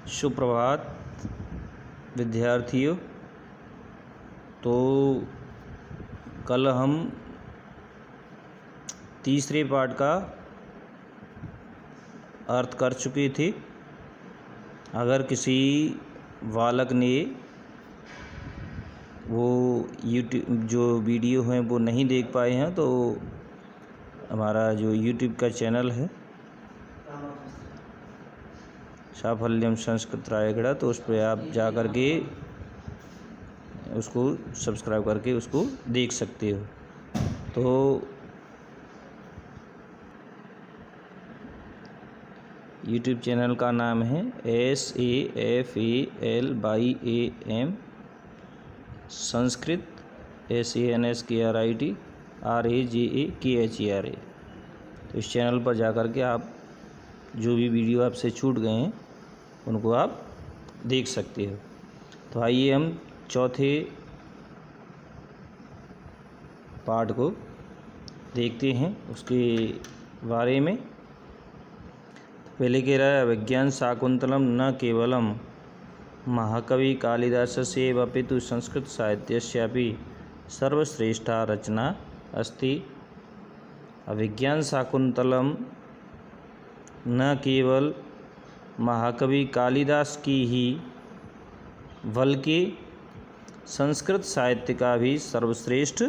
सुप्रभात विद्यार्थियों। तो कल हम तीसरे पाठ का अर्थ कर चुके थे। अगर किसी बालक ने वो यूट्यूब जो वीडियो हैं वो नहीं देख पाए हैं तो हमारा जो यूट्यूब का चैनल है साफल्यम संस्कृत रायगढ़, तो उस पर आप जा कर के उसको सब्सक्राइब करके उसको देख सकते हो। तो यूट्यूब चैनल का नाम है SAFALYAM संस्कृत SANSKRIT RAGAKHERA। तो इस चैनल पर जा कर के आप जो भी वीडियो आपसे छूट गए हैं उनको आप देख सकते हो। तो आइए हम चौथे पाठ को देखते हैं उसके बारे में। पहले कह रहा है अभिज्ञान शाकुंतलम न केवलम महाकवि कालिदासस्य अपितु संस्कृत साहित्यस्यापि सर्वश्रेष्ठा रचना अस्ति। अभिज्ञान शाकुंतलम न केवल महाकवि कालिदास की ही बल्कि संस्कृत साहित्य का भी सर्वश्रेष्ठ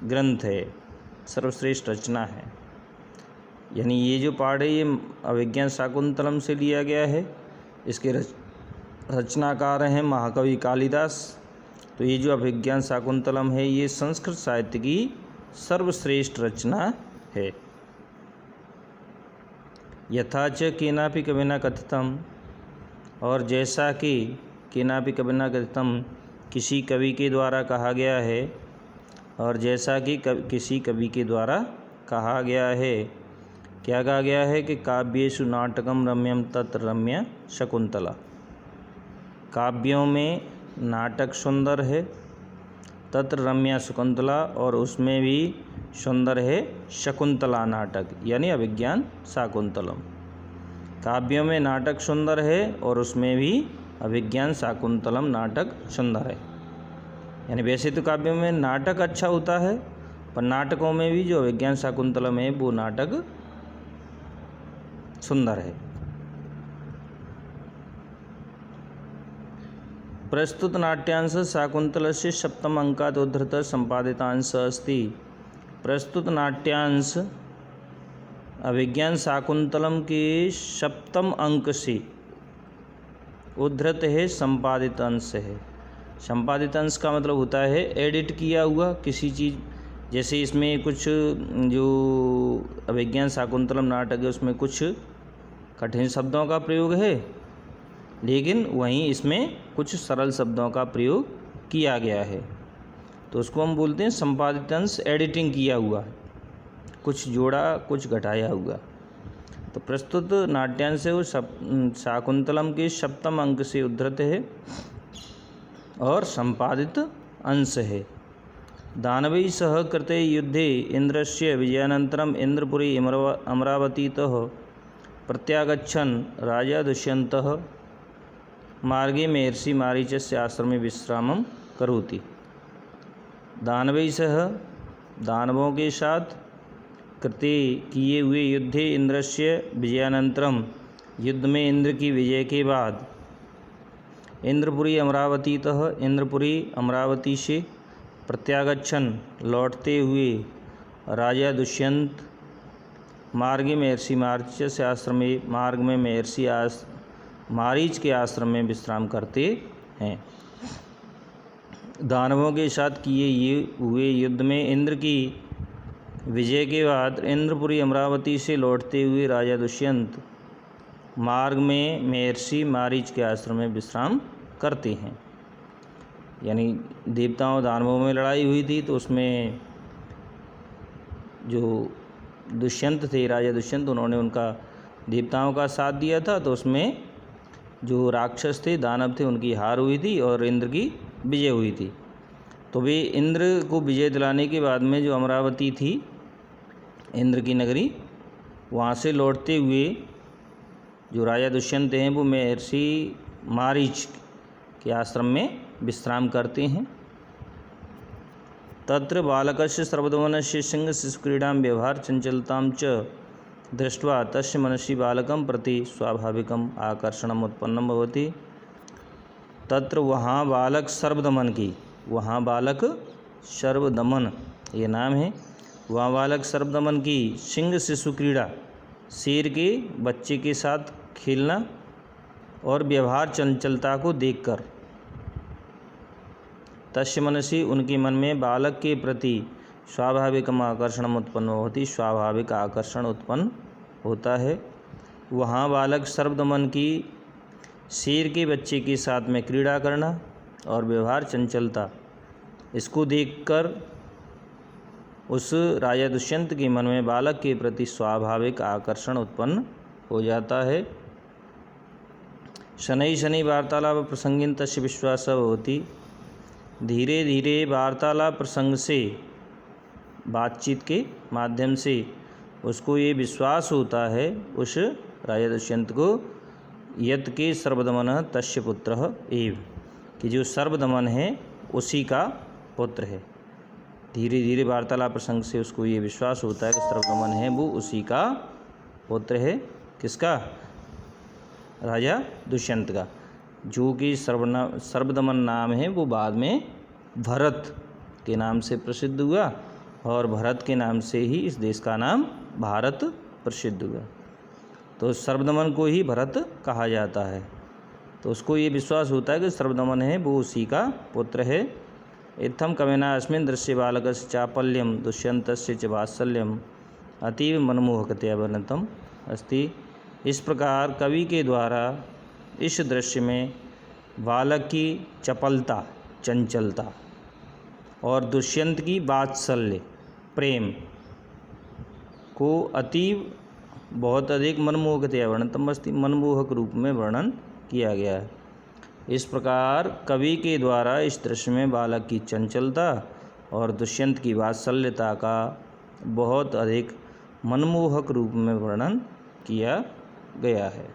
ग्रंथ है, सर्वश्रेष्ठ रचना है। यानी ये जो पाठ है ये अभिज्ञान शाकुंतलम से लिया गया है। इसके रचनाकार हैं महाकवि कालिदास। तो ये जो अभिज्ञान शाकुंतलम है ये संस्कृत साहित्य की सर्वश्रेष्ठ रचना है। यथा च केनापि कविना कथितम, और जैसा कि केनापि कविना कथितम किसी कवि के द्वारा कहा गया है, और जैसा कि किसी कवि के द्वारा कहा गया है। क्या कहा गया है कि काव्येषु नाटकम रम्यम तत्र रम्य शकुंतला। काव्यों में नाटक सुंदर है, तत्र रम्या शकुंतला, और उसमें भी सुंदर है शकुंतला नाटक यानी अभिज्ञान शाकुंतलम। काव्यों में नाटक सुंदर है और उसमें भी अभिज्ञान शाकुंतलम नाटक सुंदर है। यानी वैसे तो काव्यों में नाटक अच्छा होता है, पर नाटकों में भी जो अभिज्ञान शाकुंतलम है वो नाटक सुंदर है। प्रस्तुत नाट्यांश शाकुंतलस्य सप्तम अंकात् उद्धृत संपादितांश अस्ति। प्रस्तुत नाट्यांश अभिज्ञान शाकुंतलम के सप्तम अंक से उद्धृत है, संपादित अंश है। संपादित अंश का मतलब होता है एडिट किया हुआ किसी चीज़। जैसे इसमें कुछ जो अभिज्ञान शाकुंतलम नाटक है उसमें कुछ कठिन शब्दों का प्रयोग है, लेकिन वहीं इसमें कुछ सरल शब्दों का प्रयोग किया गया है। तो उसको हम बोलते हैं संपादित अंश, एडिटिंग किया हुआ, कुछ जोड़ा कुछ घटाया हुआ। तो प्रस्तुत नाट्यांश है वो शाकुंतलम के सप्तम अंक से उद्धृत है और संपादित अंश है। दानवैः सह कृते युद्धे इंद्रस्य विजयानन्तरम् इंद्रपुरी अमरावतीतः प्रत्यागच्छन् राजा दुष्यन्तः मार्गे महर्षि मारीचस्य आश्रमे विश्रामं करोति। दानवैः सह दानवों के साथ कृते किए हुए युद्धे इंद्रस्य विजयानंतरम युद्ध में इंद्र की विजय के बाद इंद्रपुरी अमरावतीतः इंद्रपुरी अमरावती से प्रत्यागच्छन लौटते हुए राजा दुष्यंत मार्गे महर्षि मारीच आश्रम में मार्ग में महर्षि मारीच के आश्रम में विश्राम करते हैं। दानवों के साथ किए हुए युद्ध में इंद्र की विजय के बाद इंद्रपुरी अमरावती से लौटते हुए राजा दुष्यंत मार्ग में महर्षि मारीच के आश्रम में विश्राम करते हैं। यानी देवताओं दानवों में लड़ाई हुई थी, तो उसमें जो दुष्यंत थे, राजा दुष्यंत, उन्होंने उनका देवताओं का साथ दिया था। तो उसमें जो राक्षस थे, दानव थे, उनकी हार हुई थी और इंद्र की विजय हुई थी। तो वे इंद्र को विजय दिलाने के बाद में जो अमरावती थी, इंद्र की नगरी, वहाँ से लौटते हुए जो राजा दुष्यंत हैं वो महर्षि मारीच के आश्रम में विश्राम करते हैं। तत्र बालकस्य सर्वदमनस्य सिंह शिशुक्रीडां व्यवहार चंचलतां च दृष्ट्वा तस्य मनसि बालकं प्रति स्वाभाविकम् आकर्षणम् उत्पन्नं भवति। तत्र वहाँ बालक सर्वदमन की, वहाँ बालक सर्वदमन ये नाम है, वहाँ बालक सर्वदमन की सिंह शिशु क्रीड़ा शेर के बच्चे के साथ खेलना और व्यवहार चंचलता को देखकर तस्य मनसि उनके मन में बालक के प्रति स्वाभाविकम आकर्षण उत्पन्न होती, स्वाभाविक आकर्षण उत्पन्न होता है। वहाँ बालक सर्वदमन की शेर के बच्चे के साथ में क्रीड़ा करना और व्यवहार चंचलता, इसको देखकर उस राजा दुष्यंत के मन में बालक के प्रति स्वाभाविक आकर्षण उत्पन्न हो जाता है। शनै शनै वार्तालाप प्रसंगिन तस्य विश्वास होती। धीरे धीरे वार्तालाप प्रसंग से, बातचीत के माध्यम से उसको ये विश्वास होता है उस राजा दुष्यंत को, यत के सर्वदमन तस्य पुत्र एव, कि जो सर्वदमन है उसी का पुत्र है। धीरे धीरे वार्तालाप प्रसंग से उसको ये विश्वास होता है कि सर्वदमन है वो उसी का पुत्र है। किसका? राजा दुष्यंत का, जो कि सर्वदमन नाम है वो बाद में भरत के नाम से प्रसिद्ध हुआ और भरत के नाम से ही इस देश का नाम भारत प्रसिद्ध हुआ। तो सर्वदमन को ही भरत कहा जाता है। तो उसको ये विश्वास होता है कि सर्वदमन है वो उसी का पुत्र है। इत्थम कविना अस्मिन् दृश्य बालकस्य चापल्यम दुष्यन्तस्य च वात्सल्यम अतीव मनमोहकतया वर्णितम अस्ति। इस प्रकार कवि के द्वारा इस दृश्य में बालक की चपलता, चंचलता और दुष्यंत की वात्सल्य, प्रेम को अतीव बहुत अधिक मनमोहकतया वर्णितम अस्ति, मनमोहक रूप में वर्णन किया गया है। इस प्रकार कवि के द्वारा इस दृश्य में बालक की चंचलता और दुष्यंत की वात्सल्यता का बहुत अधिक मनमोहक रूप में वर्णन किया गया है।